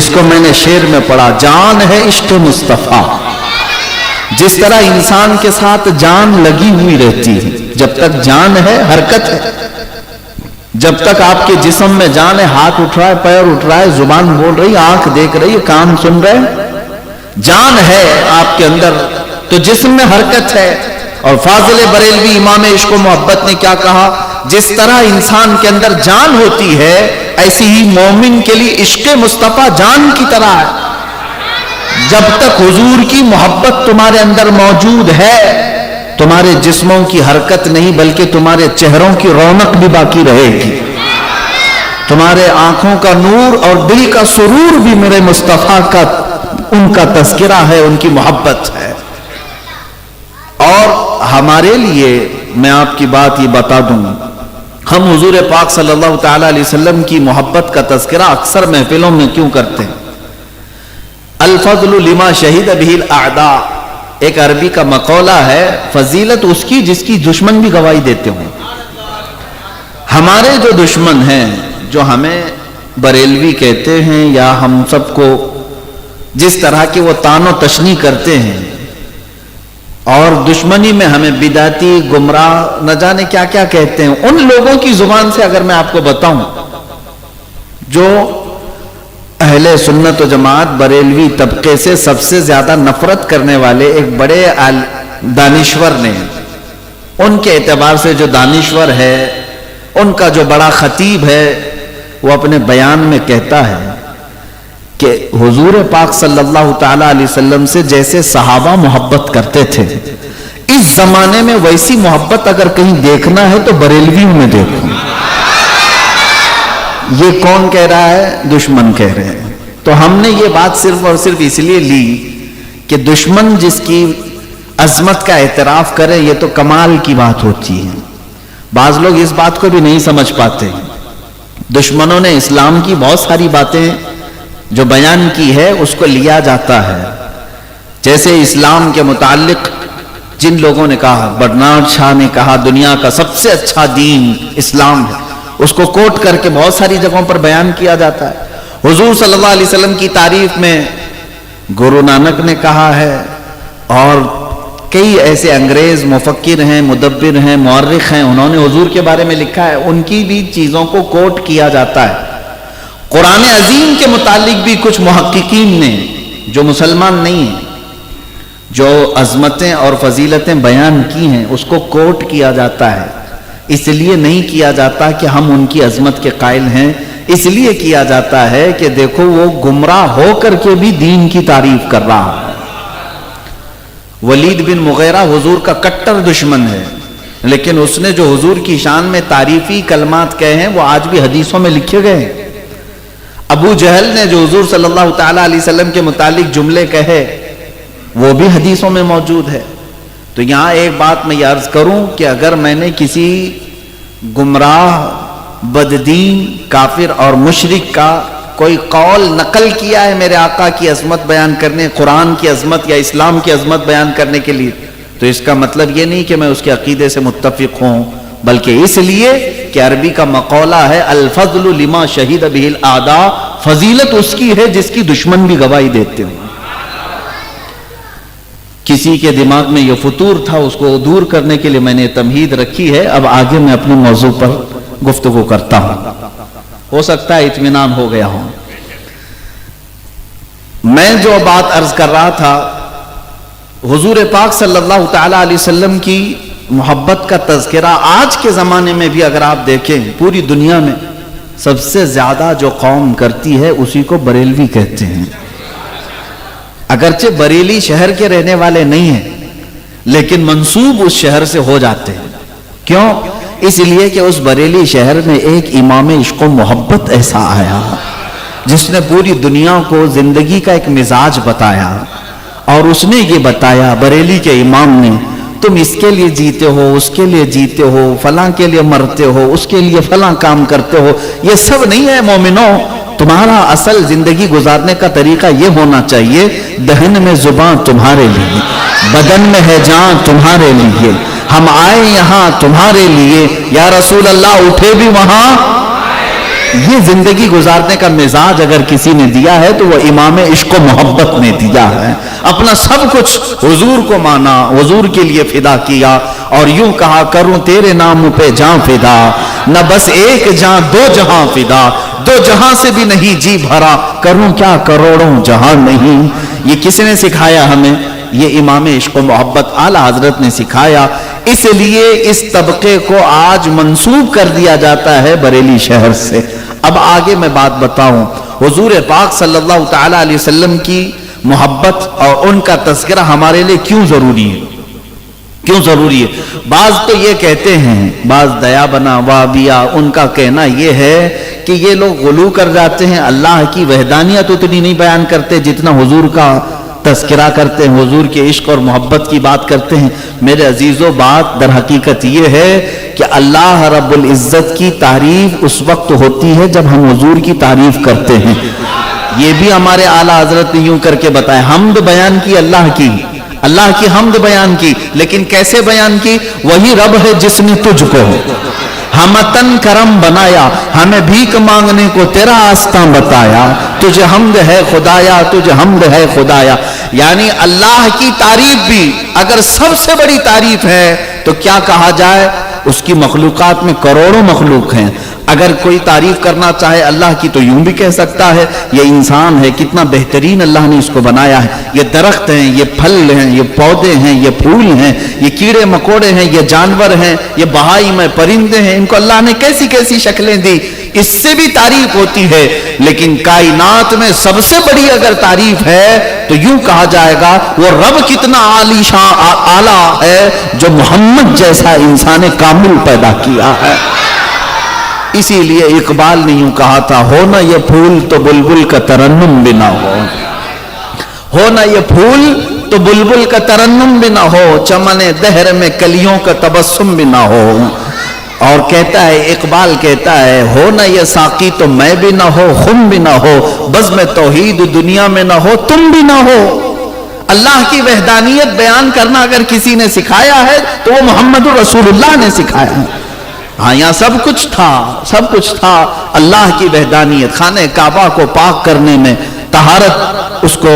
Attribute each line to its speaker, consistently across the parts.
Speaker 1: جس کو میں نے شعر میں پڑھا، جان ہے عشق مصطفیٰ، جس طرح انسان کے ساتھ جان لگی ہوئی رہتی ہے، جب تک جان ہے حرکت ہے، جب تک آپ کے جسم میں جان ہے، ہاتھ اٹھ رہا ہے، پیر اٹھ رہا ہے، زبان بول رہی، آنکھ دیکھ رہی ہے، کان سن رہے، جان ہے آپ کے اندر تو جسم میں حرکت ہے۔ اور فاضل بریلوی امام عشق و محبت نے کیا کہا، جس طرح انسان کے اندر جان ہوتی ہے ایسی ہی مومن کے لیے عشق مصطفیٰ جان کی طرح ہے۔ جب تک حضور کی محبت تمہارے اندر موجود ہے تمہارے جسموں کی حرکت نہیں بلکہ تمہارے چہروں کی رونق بھی باقی رہے گی، تمہارے آنکھوں کا نور اور دل کا سرور بھی میرے مصطفیٰ کا ان کا تذکرہ ہے، ان کی محبت ہے۔ اور ہمارے لیے میں آپ کی بات یہ بتا دوں، ہم حضور پاک صلی اللہ تعالی علیہ وسلم کی محبت کا تذکرہ اکثر محفلوں میں کیوں کرتے ہیں؟ الفضل لما شہد بہ الاعداء، ایک عربی کا مقولہ ہے، فضیلت اس کی جس کی دشمن بھی گواہی دیتے ہوں۔ ہمارے جو دشمن ہیں، جو ہمیں بریلوی کہتے ہیں یا ہم سب کو جس طرح کی وہ طعن و تشنیع کرتے ہیں اور دشمنی میں ہمیں بدعتی گمراہ نہ جانے کیا کیا کہتے ہیں، ان لوگوں کی زبان سے اگر میں آپ کو بتاؤں جو اہل سنت و جماعت بریلوی طبقے سے سب سے زیادہ نفرت کرنے والے ایک بڑے دانشور نے، ان کے اعتبار سے جو دانشور ہے، ان کا جو بڑا خطیب ہے، وہ اپنے بیان میں کہتا ہے کہ حضور پاک صلی اللہ تعالی علیہ وسلم سے جیسے صحابہ محبت کرتے تھے، اس زمانے میں ویسی محبت اگر کہیں دیکھنا ہے تو بریلویوں میں دیکھو۔ یہ کون کہہ رہا ہے؟ دشمن کہہ رہے ہیں۔ تو ہم نے یہ بات صرف اور صرف اس لیے لی کہ دشمن جس کی عظمت کا اعتراف کرے، یہ تو کمال کی بات ہوتی ہے۔ بعض لوگ اس بات کو بھی نہیں سمجھ پاتے۔ دشمنوں نے اسلام کی بہت ساری باتیں جو بیان کی ہے اس کو لیا جاتا ہے، جیسے اسلام کے متعلق جن لوگوں نے کہا، برنارڈ شاہ نے کہا دنیا کا سب سے اچھا دین اسلام ہے، اس کو کوٹ کر کے بہت ساری جگہوں پر بیان کیا جاتا ہے۔ حضور صلی اللہ علیہ وسلم کی تعریف میں گرو نانک نے کہا ہے، اور کئی ایسے انگریز مفکر ہیں، مدبر ہیں، مورخ ہیں، انہوں نے حضور کے بارے میں لکھا ہے، ان کی بھی چیزوں کو کوٹ کیا جاتا ہے۔ قرآن عظیم کے متعلق بھی کچھ محققین نے جو مسلمان نہیں ہیں، جو عظمتیں اور فضیلتیں بیان کی ہیں، اس کو کوٹ کیا جاتا ہے۔ اس لیے نہیں کیا جاتا کہ ہم ان کی عظمت کے قائل ہیں، اس لیے کیا جاتا ہے کہ دیکھو وہ گمراہ ہو کر کے بھی دین کی تعریف کر رہا ہے۔ ولید بن مغیرہ حضور کا کٹر دشمن ہے، لیکن اس نے جو حضور کی شان میں تعریفی کلمات کہے ہیں وہ آج بھی حدیثوں میں لکھے گئے ہیں۔ ابو جہل نے جو حضور صلی اللہ تعالی علیہ وسلم کے متعلق جملے کہے وہ بھی حدیثوں میں موجود ہے۔ تو یہاں ایک بات میں یہ عرض کروں کہ اگر میں نے کسی گمراہ، بددین، کافر اور مشرک کا کوئی قول نقل کیا ہے میرے آقا کی عظمت بیان کرنے، قرآن کی عظمت یا اسلام کی عظمت بیان کرنے کے لیے، تو اس کا مطلب یہ نہیں کہ میں اس کے عقیدے سے متفق ہوں، بلکہ اس لیے کہ عربی کا مقولہ ہے الفضل لما شہد بہ الاعداء، فضیلت اس کی ہے جس کی دشمن بھی گواہی دیتے ہیں۔ کسی کے دماغ میں یہ فطور تھا، اس کو دور کرنے کے لیے میں نے تمہید رکھی ہے۔ اب آگے میں اپنے موضوع پر گفتگو کرتا ہوں، ہو سکتا ہے اطمینان ہو گیا ہوں۔ میں جو بات عرض کر رہا تھا، حضور پاک صلی اللہ تعالی علیہ وسلم کی محبت کا تذکرہ آج کے زمانے میں بھی اگر آپ دیکھیں، پوری دنیا میں سب سے زیادہ جو قوم کرتی ہے اسی کو بریلوی کہتے ہیں۔ اگرچہ بریلی شہر کے رہنے والے نہیں ہیں، لیکن منسوب اس شہر سے ہو جاتے ہیں۔ کیوں؟ اس لیے کہ اس بریلی شہر میں ایک امام عشق و محبت ایسا آیا جس نے پوری دنیا کو زندگی کا ایک مزاج بتایا، اور اس نے یہ بتایا بریلی کے امام نے، تم اس کے لیے جیتے ہو، اس کے لیے جیتے ہو، فلاں کے لیے مرتے ہو، اس کے لیے فلاں کام کرتے ہو، یہ سب نہیں ہے مومنوں۔ تمہارا اصل زندگی گزارنے کا طریقہ یہ ہونا چاہیے، دہن میں زبان تمہارے لیے، بدن میں ہے جان تمہارے لیے، ہم آئے یہاں تمہارے لیے، یا رسول اللہ اٹھے بھی وہاں، یہ زندگی گزارنے کا مزاج اگر کسی نے دیا ہے تو وہ امام عشق و محبت نے دیا ہے. اپنا سب کچھ حضور کو مانا, حضور کے لیے فدا کیا, اور یوں کہا کروں تیرے نام پہ جان فدا, نہ بس ایک جان دو جہاں فدا, دو جہاں سے بھی نہیں جی بھرا, کروں کیا کروڑوں جہاں نہیں. یہ کس نے سکھایا ہمیں؟ یہ امام عشق و محبت اعلیٰ حضرت نے سکھایا. اس لیے اس طبقے کو آج منسوب کر دیا جاتا ہے بریلی شہر سے. اب آگے میں بات بتاؤں, حضور پاک صلی اللہ تعالی علیہ وسلم کی محبت اور ان کا تذکرہ ہمارے لیے کیوں ضروری ہے؟ کیوں ضروری ہے؟ بعض تو یہ کہتے ہیں, بعض دیا بنا وابیا, ان کا کہنا یہ ہے کہ یہ لوگ غلو کر جاتے ہیں, اللہ کی وحدانیت اتنی نہیں بیان کرتے جتنا حضور کا تذکرہ کرتے ہیں, حضور کے عشق اور محبت کی بات کرتے ہیں. میرے عزیزو, بات در حقیقت یہ ہے کہ اللہ رب العزت کی تعریف اس وقت ہوتی ہے جب ہم حضور کی تعریف کرتے ہیں. یہ بھی ہمارے اعلیٰ حضرت نے یوں کر کے بتایا, حمد بیان کی اللہ کی حمد بیان کی, لیکن کیسے بیان کی؟ وہی رب ہے جس نے تجھ کو ہمتن کرم بنایا, ہمیں بھیک مانگنے کو تیرا آستاں بتایا, تجھے حمد ہے خدایا, تجھے حمد ہے خدایا. یعنی اللہ کی تعریف بھی اگر سب سے بڑی تعریف ہے تو کیا کہا جائے؟ اس کی مخلوقات میں کروڑوں مخلوق ہیں, اگر کوئی تعریف کرنا چاہے اللہ کی تو یوں بھی کہہ سکتا ہے, یہ انسان ہے کتنا بہترین اللہ نے اس کو بنایا ہے, یہ درخت ہیں, یہ پھل ہیں, یہ پودے ہیں, یہ پھول ہیں, یہ کیڑے مکوڑے ہیں, یہ جانور ہیں, یہ بہائم پرندے ہیں, ان کو اللہ نے کیسی کیسی شکلیں دی, اس سے بھی تعریف ہوتی ہے. لیکن کائنات میں سب سے بڑی اگر تعریف ہے تو یوں کہا جائے گا وہ رب کتنا عالی شان اعلیٰ ہے جو محمد جیسا انسان کامل پیدا کیا ہے. اسی لیے اقبال نے یوں کہا تھا, ہونا یہ پھول تو بلبل کا ترنم بھی نہ ہو, ہونا یہ پھول تو بلبل کا ترنم بھی نہ ہو, چمن دہر میں کلیوں کا تبسم بھی نہ ہو. اور کہتا ہے, اقبال کہتا ہے, ہونا یہ ساقی تو میں بھی نہ ہو, خم بھی نہ ہو, بزم توحید دنیا میں نہ ہو, تم بھی نہ ہو. اللہ کی وحدانیت بیان کرنا اگر کسی نے سکھایا ہے تو وہ محمد رسول اللہ نے سکھایا ہے. ہاں, یہاں سب کچھ تھا, اللہ کی وحدانیت, خانہ کعبہ کو پاک کرنے میں, طہارت اس کو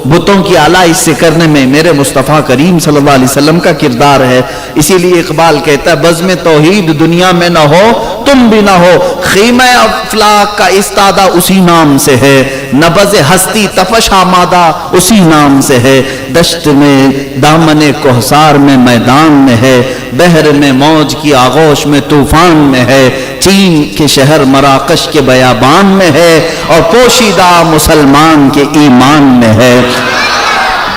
Speaker 1: بتوں کی آلائش سے کرنے میں میرے مصطفیٰ کریم صلی اللہ علیہ وسلم کا کردار ہے. اسی لیے اقبال کہتا ہے, بزم توحید دنیا میں نہ ہو, تم بھی نہ ہو, خیمہ افلاک کا استادہ اسی نام سے ہے, نبض ہستی تفش آمادہ اسی نام سے ہے, دشت میں دامن کوہسار میں میدان میں ہے, بحر میں موج کی آغوش میں طوفان میں ہے, چین کے شہر مراکش کے بیابان میں ہے, اور پوشیدہ مسلمان کے ایمان میں ہے.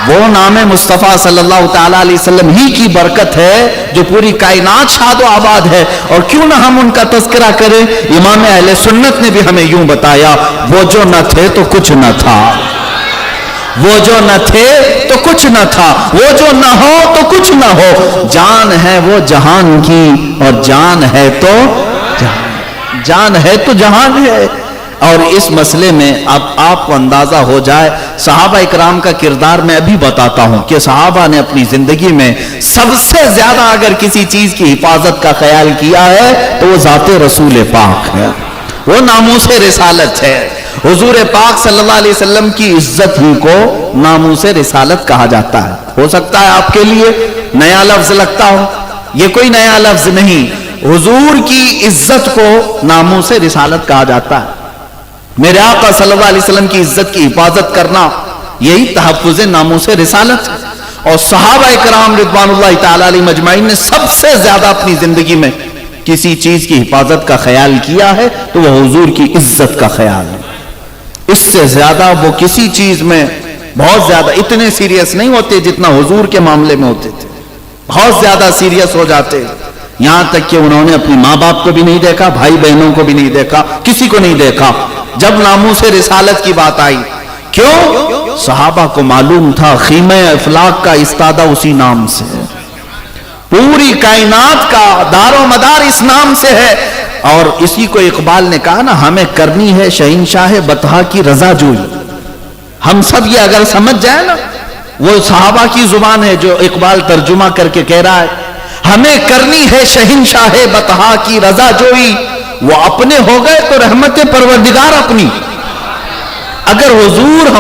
Speaker 1: وہ نام مصطفیٰ صلی اللہ تعالیٰ علیہ وسلم ہی کی برکت ہے جو پوری کائنات شاد و آباد ہے. اور کیوں نہ ہم ان کا تذکرہ کریں؟ امام اہل سنت نے بھی ہمیں یوں بتایا, وہ جو نہ تھے تو کچھ نہ تھا, وہ جو نہ تھے تو کچھ نہ تھا, وہ جو نہ ہو تو کچھ نہ ہو, جان ہے وہ جہان کی اور جان ہے تو جان ہے تو جہان ہے. اور اس مسئلے میں اب آپ کو اندازہ ہو جائے, صحابہ اکرام کا کردار میں ابھی بتاتا ہوں کہ صحابہ نے اپنی زندگی میں سب سے زیادہ اگر کسی چیز کی حفاظت کا خیال کیا ہے تو وہ ذات رسول پاک ہے, وہ ناموس رسالت ہے. حضور پاک صلی اللہ علیہ وسلم کی عزت ہی کو ناموس رسالت کہا جاتا ہے. ہو سکتا ہے آپ کے لیے نیا لفظ لگتا ہو, یہ کوئی نیا لفظ نہیں, حضور کی عزت کو ناموس رسالت کہا جاتا ہے. میرے آقا صلی اللہ علیہ وسلم کی عزت کی حفاظت کرنا یہی تحفظ ناموس رسالت ہے. اور صحابہ کرام رضوان اللہ تعالی علیہ مجمعین نے سب سے زیادہ اپنی زندگی میں کسی چیز کی حفاظت کا خیال کیا ہے تو وہ حضور کی عزت کا خیال ہے. اس سے زیادہ وہ کسی چیز میں بہت زیادہ اتنے سیریس نہیں ہوتے جتنا حضور کے معاملے میں ہوتے تھے. بہت زیادہ سیریس ہو جاتے, یہاں تک کہ انہوں نے اپنی ماں باپ کو بھی نہیں دیکھا, بھائی بہنوں کو بھی نہیں دیکھا, کسی کو نہیں دیکھا جب ناموس رسالت کی بات آئی. کیوں؟ صحابہ کو معلوم تھا خیمہ افلاک کا استادہ اسی نام سے ہے, پوری کائنات کا دار و مدار اس نام سے ہے. اور اسی کو اقبال نے کہا نا, ہمیں کرنی ہے شہنشاہ بطحا کی رضا جوئی. ہم سب یہ اگر سمجھ جائے نا, وہ صحابہ کی زبان ہے جو اقبال ترجمہ کر کے کہہ رہا ہے, ہمیں کرنی ہے شہنشاہ بطحا کی رضا جوئی, وہ اپنے ہو گئے تو رحمت پروردگار اپنی. اگر حضور ہم